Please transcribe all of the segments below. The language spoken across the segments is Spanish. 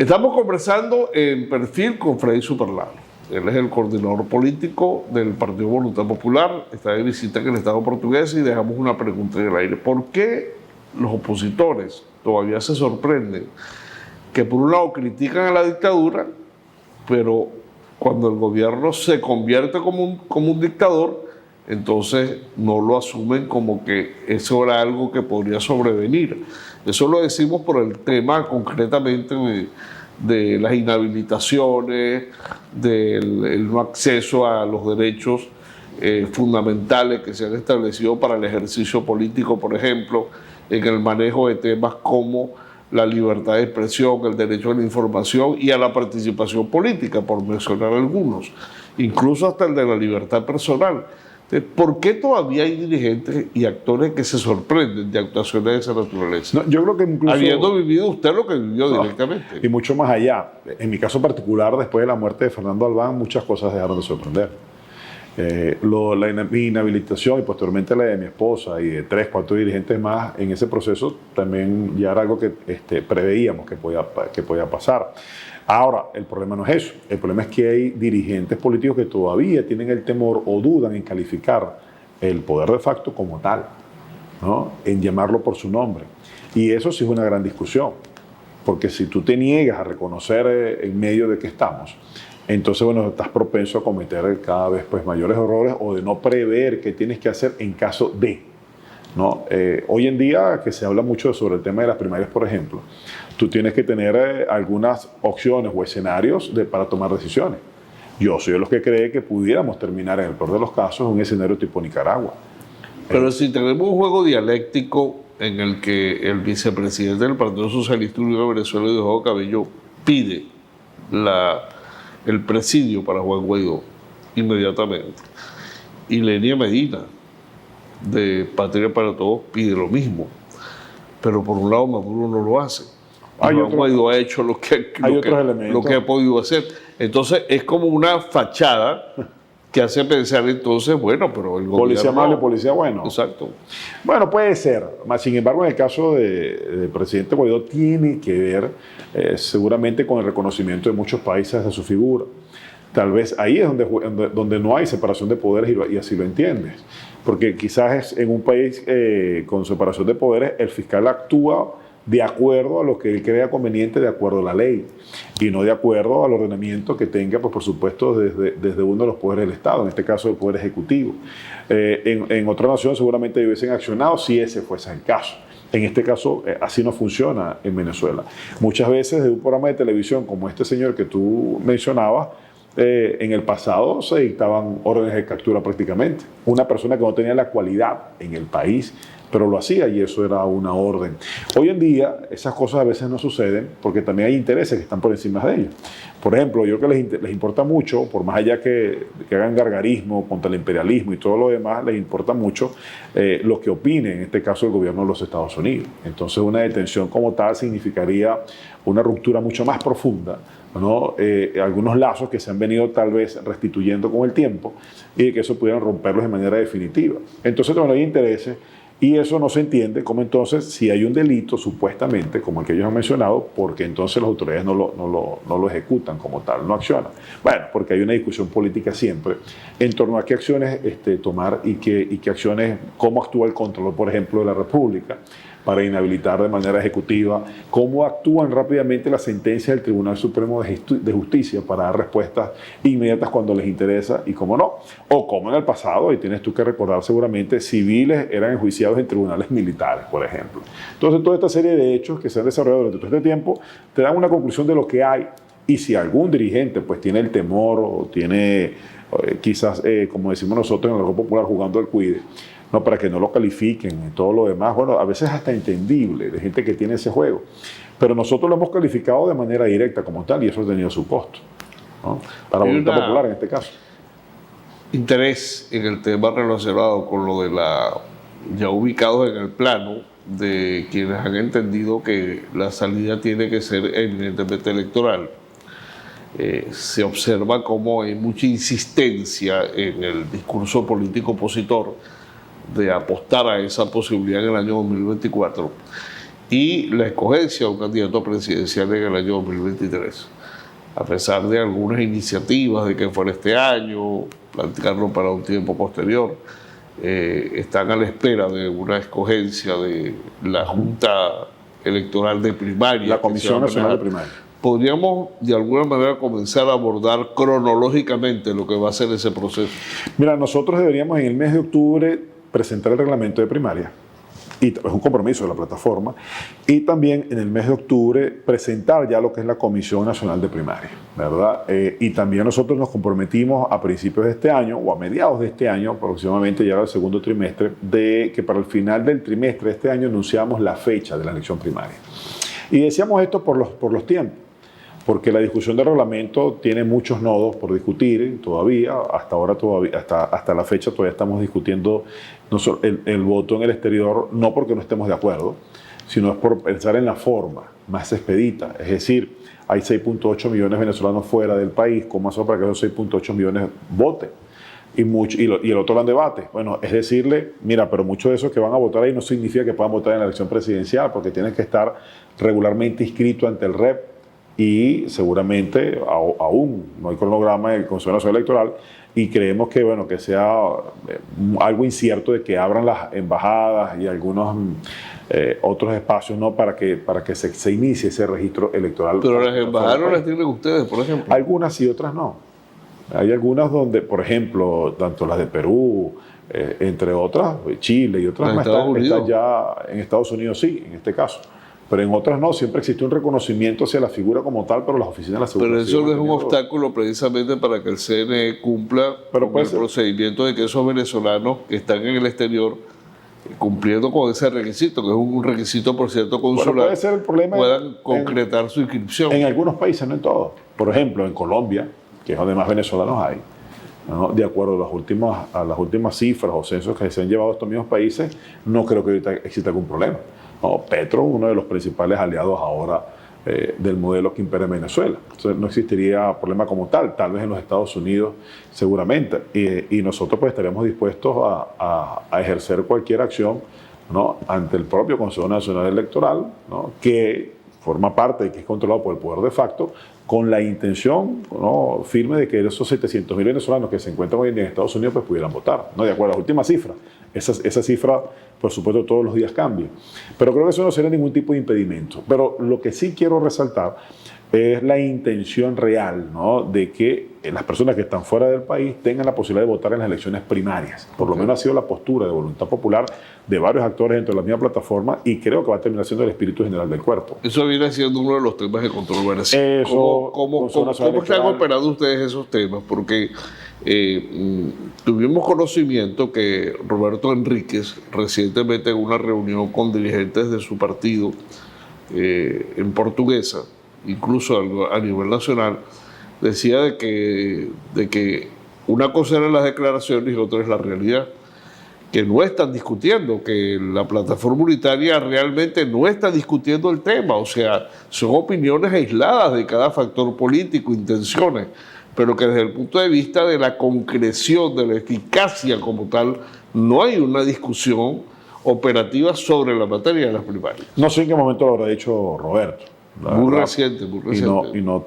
Estamos conversando en Perfil con Freddy Superlano. Él es el coordinador político del Partido Voluntad Popular, está de visita en el Estado portugués y dejamos una pregunta en el aire. ¿Por qué los opositores todavía se sorprenden que por un lado critican a la dictadura, pero cuando el gobierno se convierte como un dictador, entonces no lo asumen como que eso era algo que podría sobrevenir? Eso lo decimos por el tema concretamente de las inhabilitaciones, del no acceso a los derechos fundamentales que se han establecido para el ejercicio político, por ejemplo, en el manejo de temas como la libertad de expresión, el derecho a la información y a la participación política, por mencionar algunos, incluso hasta el de la libertad personal. ¿Por qué todavía hay dirigentes y actores que se sorprenden de actuaciones de esa naturaleza? No, yo creo que incluso... Habiendo vivido usted lo que vivió directamente. Y mucho más allá. En mi caso particular, después de la muerte de Fernando Albán, muchas cosas dejaron de sorprender. La inhabilitación y posteriormente la de mi esposa y de 3, 4 dirigentes más en ese proceso también ya era algo que preveíamos que podía pasar. Ahora, el problema no es eso. El problema es que hay dirigentes políticos que todavía tienen el temor o dudan en calificar el poder de facto como tal, ¿no? En llamarlo por su nombre. Y eso sí es una gran discusión, porque si tú te niegas a reconocer en medio de que estamos, entonces, bueno, estás propenso a cometer cada vez pues, mayores errores o de no prever qué tienes que hacer en caso de, ¿no? Hoy en día, que se habla mucho sobre el tema de las primarias, por ejemplo, tú tienes que tener algunas opciones o escenarios para tomar decisiones. Yo soy de los que cree que pudiéramos terminar, en el peor de los casos, un escenario tipo Nicaragua. Pero si tenemos un juego dialéctico en el que el vicepresidente del Partido Socialista Unido de Venezuela, Diosdado Cabello, pide el presidio para Juan Guaidó inmediatamente, y Lenia Medina de Patria para Todos pide lo mismo, pero por un lado Maduro no lo hace. Juan Guaidó ha hecho lo que ha podido hacer. Entonces es como una fachada que hace pensar entonces, bueno, pero el gobierno... Policía malo y policía bueno. Exacto. Bueno, puede ser. Sin embargo, en el caso del presidente Guaidó tiene que ver seguramente con el reconocimiento de muchos países de su figura. Tal vez ahí es donde no hay separación de poderes y así lo entiendes. Porque quizás en un país con separación de poderes, el fiscal actúa de acuerdo a lo que él crea conveniente, de acuerdo a la ley, y no de acuerdo al ordenamiento que tenga, pues, por supuesto, desde uno de los poderes del Estado, en este caso el Poder Ejecutivo. En otra nación seguramente hubiesen accionado si ese fuese el caso. En este caso, así no funciona en Venezuela. Muchas veces de un programa de televisión como este señor que tú mencionabas, en el pasado se dictaban órdenes de captura prácticamente. Una persona que no tenía la cualidad en el país, pero lo hacía y eso era una orden. Hoy en día esas cosas a veces no suceden porque también hay intereses que están por encima de ellos. Por ejemplo, yo creo que les importa mucho, por más allá que hagan gargarismo contra el imperialismo y todo lo demás, les importa mucho lo que opine, en este caso el gobierno de los Estados Unidos. Entonces una detención como tal significaría una ruptura mucho más profunda, ¿no? Algunos lazos que se han venido tal vez restituyendo con el tiempo y que eso pudieran romperlos de manera definitiva. Entonces bueno, hay intereses. Y eso no se entiende como entonces, si hay un delito, supuestamente, como el que ellos han mencionado, porque entonces las autoridades no lo ejecutan como tal, no accionan. Bueno, porque hay una discusión política siempre en torno a qué acciones tomar y qué acciones, cómo actúa el control, por ejemplo, de la República para inhabilitar de manera ejecutiva, cómo actúan rápidamente las sentencias del Tribunal Supremo de Justicia para dar respuestas inmediatas cuando les interesa y cómo no. O como en el pasado, y tienes tú que recordar seguramente, civiles eran enjuiciados en tribunales militares, por ejemplo. Entonces, toda esta serie de hechos que se han desarrollado durante todo este tiempo te dan una conclusión de lo que hay. Y si algún dirigente pues tiene el temor o tiene quizás, como decimos nosotros en el Grupo Popular, jugando al cuide, no, para que no lo califiquen y todo lo demás, bueno, a veces hasta entendible de gente que tiene ese juego, pero nosotros lo hemos calificado de manera directa como tal y eso ha tenido su costo, ¿no? Para Voluntad Popular en este caso. Interés en el tema relacionado con lo de ya ubicados en el plano de quienes han entendido que la salida tiene que ser eminentemente electoral. Se observa cómo hay mucha insistencia en el discurso político opositor de apostar a esa posibilidad en el año 2024. y la escogencia de un candidato presidencial en el año 2023. A pesar de algunas iniciativas de que fuera este año, plantearlo para un tiempo posterior, están a la espera de una escogencia de la Junta Electoral de Primaria. La Comisión Nacional de Primaria. ¿Podríamos de alguna manera comenzar a abordar cronológicamente lo que va a ser ese proceso? Mira, nosotros deberíamos en el mes de octubre presentar el reglamento de primaria. Y es un compromiso de la plataforma, y también en el mes de octubre presentar ya lo que es la Comisión Nacional de Primaria, ¿verdad? Y también nosotros nos comprometimos a principios de este año, o a mediados de este año, aproximadamente ya al segundo trimestre, de que para el final del trimestre de este año anunciamos la fecha de la elección primaria. Y decíamos esto por los tiempos, porque la discusión del reglamento tiene muchos nodos por discutir todavía. Hasta ahora, hasta la fecha, todavía estamos discutiendo el voto en el exterior, no porque no estemos de acuerdo, sino es por pensar en la forma más expedita. Es decir, hay 6.8 millones de venezolanos fuera del país. ¿Cómo hacer para que esos 6.8 millones voten? Y el otro gran debate, bueno, es decirle, mira, pero muchos de esos que van a votar ahí no significa que puedan votar en la elección presidencial, porque tienen que estar regularmente inscritos ante el REP, y seguramente aún no hay cronograma del Consejo Nacional Electoral, y creemos que, bueno, que sea algo incierto de que abran las embajadas y algunos otros espacios, ¿no? para que se inicie ese registro electoral. Pero las embajadas no las tienen ustedes, por ejemplo. Algunas sí, otras no. Hay algunas donde, por ejemplo, tanto las de Perú, entre otras, Chile y otras más, están ya en Estados Unidos, sí, en este caso. Pero en otras no, siempre existe un reconocimiento hacia la figura como tal, pero las oficinas de la seguridad. Pero eso no es un obstáculo precisamente para que el CNE cumpla con el procedimiento de que esos venezolanos que están en el exterior, cumpliendo con ese requisito, que es un requisito, por cierto, consular, puede ser el problema puedan concretar su inscripción. En algunos países, no en todos. Por ejemplo, en Colombia, que es donde más venezolanos hay, ¿no? De acuerdo a las últimas cifras o censos que se han llevado a estos mismos países, no creo que ahorita exista algún problema. No, Petro, uno de los principales aliados ahora del modelo que impera en Venezuela. Entonces no existiría problema como tal vez en los Estados Unidos seguramente. Y nosotros pues estaríamos dispuestos a ejercer cualquier acción, ¿no? Ante el propio Consejo Nacional Electoral, ¿no? Que forma parte y que es controlado por el poder de facto, con la intención, ¿no? firme de que esos 700.000 venezolanos que se encuentran hoy en día en Estados Unidos pues pudieran votar, ¿no? De acuerdo a la última cifra. Esa cifra, por supuesto, todos los días cambia. Pero creo que eso no sería ningún tipo de impedimento. Pero lo que sí quiero resaltar es la intención real, ¿no? De que las personas que están fuera del país tengan la posibilidad de votar en las elecciones primarias. Por lo menos ha sido la postura de voluntad popular de varios actores dentro de la misma plataforma, y creo que va a terminar siendo el espíritu general del cuerpo. Eso viene siendo uno de los temas de controversia. ¿Cómo están operando ustedes esos temas? Porque tuvimos conocimiento que Roberto Enríquez, recientemente en una reunión con dirigentes de su partido en Portuguesa, incluso a nivel nacional, decía de que una cosa eran las declaraciones y otra es la realidad, que no están discutiendo, que la plataforma unitaria realmente no está discutiendo el tema, o sea, son opiniones aisladas de cada factor político, intenciones, pero que desde el punto de vista de la concreción, de la eficacia como tal, no hay una discusión operativa sobre la materia de las primarias. No sé en qué momento lo habrá dicho Roberto. Muy reciente. Y no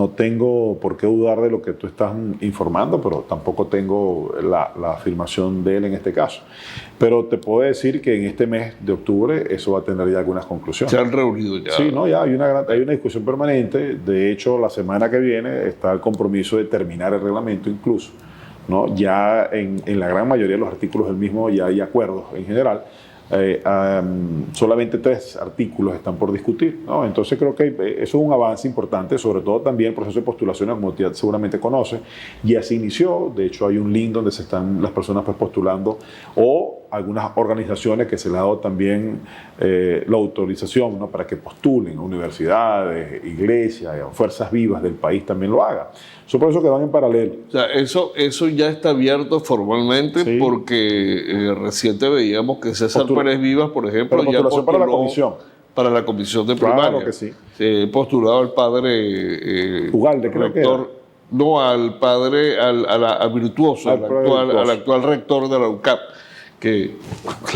tengo por qué dudar de lo que tú estás informando, pero tampoco tengo la afirmación de él en este caso. Pero te puedo decir que en este mes de octubre eso va a tener ya algunas conclusiones. Se han reunido ya. Sí, no, ya hay una discusión permanente. De hecho, la semana que viene está el compromiso de terminar el reglamento incluso, ¿no? Ya en la gran mayoría de los artículos del mismo ya hay acuerdos en general. Solamente 3 artículos están por discutir, ¿no? Entonces creo que eso es un avance importante, sobre todo también el proceso de postulación, como usted seguramente conoce, ya se inició. De hecho hay un link donde se están las personas pues postulando, o algunas organizaciones que se les ha dado también la autorización, ¿no? Para que postulen, universidades, iglesias, fuerzas vivas del país también lo hagan. Son procesos que van en paralelo. O sea, eso ya está abierto formalmente, sí, porque reciente veíamos que César Pérez Vivas, por ejemplo, ya postuló para la comisión. Para la comisión de primaria. Claro que sí. Postulado al padre Ugalde, creo rector, que no, al padre, al Virtuoso, al actual rector de la UCAP, que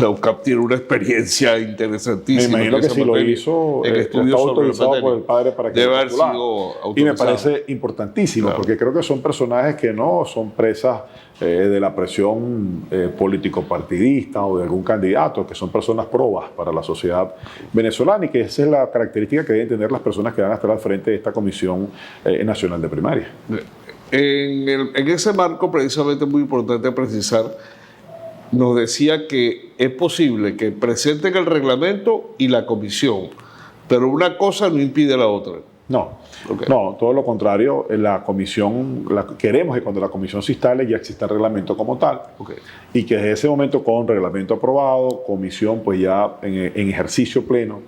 la UCAP tiene una experiencia interesantísima. Me imagino que si lo hizo, en está estudios sobre autorizado materia. por el padre para que debe lo haber postulara. sido Y autorizado. me parece importantísimo, Claro. porque creo que son personajes que no son presas de la presión político-partidista o de algún candidato, que son personas probas para la sociedad venezolana, y que esa es la característica que deben tener las personas que van a estar al frente de esta Comisión Nacional de Primaria. En ese marco, precisamente, muy importante precisar, nos decía que es posible que presenten el reglamento y la comisión, pero una cosa no impide la otra. No, Ok. no, todo lo contrario. La comisión, queremos que cuando la comisión se instale ya exista el reglamento como tal, Ok. y que desde ese momento, con reglamento aprobado, comisión pues ya en ejercicio pleno,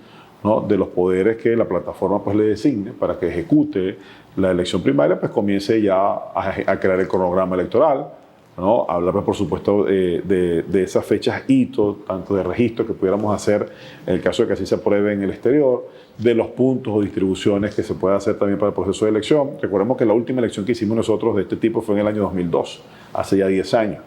¿no?, de los poderes que la plataforma pues le designe para que ejecute la elección primaria, pues comience ya a crear el cronograma electoral, ¿no? Hablar, por supuesto, de esas fechas hito, tanto de registro que pudiéramos hacer en el caso de que así se apruebe en el exterior, de los puntos o distribuciones que se pueda hacer también para el proceso de elección. Recordemos que la última elección que hicimos nosotros de este tipo fue en el año 2002, hace ya 10 años.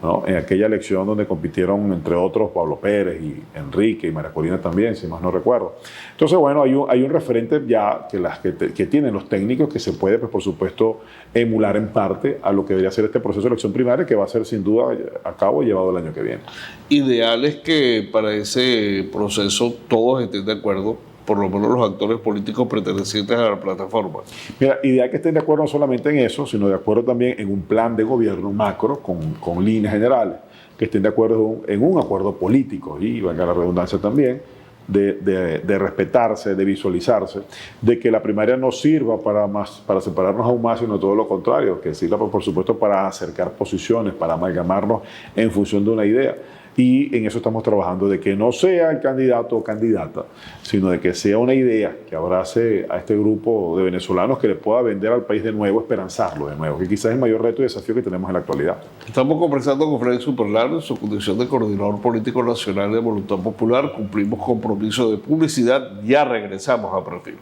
¿No? En aquella elección donde compitieron, entre otros, Pablo Pérez y Enrique y María Corina también, si más no recuerdo. Entonces, bueno, hay un referente ya que tienen los técnicos que se puede, pues, por supuesto, emular en parte a lo que debería ser este proceso de elección primaria, que va a ser sin duda a cabo llevado el año que viene. Ideal es que para ese proceso todos estén de acuerdo, por lo menos los actores políticos pertenecientes a la plataforma. Mira, ideal que estén de acuerdo no solamente en eso, sino de acuerdo también en un plan de gobierno macro con líneas generales, que estén de acuerdo en un acuerdo político, y valga la redundancia también, de respetarse, de visualizarse, de que la primaria no sirva para separarnos aún más, sino todo lo contrario, que sirva, por supuesto, para acercar posiciones, para amalgamarnos en función de una idea. Y en eso estamos trabajando, de que no sea el candidato o candidata, sino de que sea una idea que abrace a este grupo de venezolanos, que le pueda vender al país de nuevo, esperanzarlo de nuevo, que quizás es el mayor reto y desafío que tenemos en la actualidad. Estamos conversando con Freddy Superlano en su condición de coordinador político nacional de Voluntad Popular. Cumplimos compromiso de publicidad. Ya regresamos a Perfil.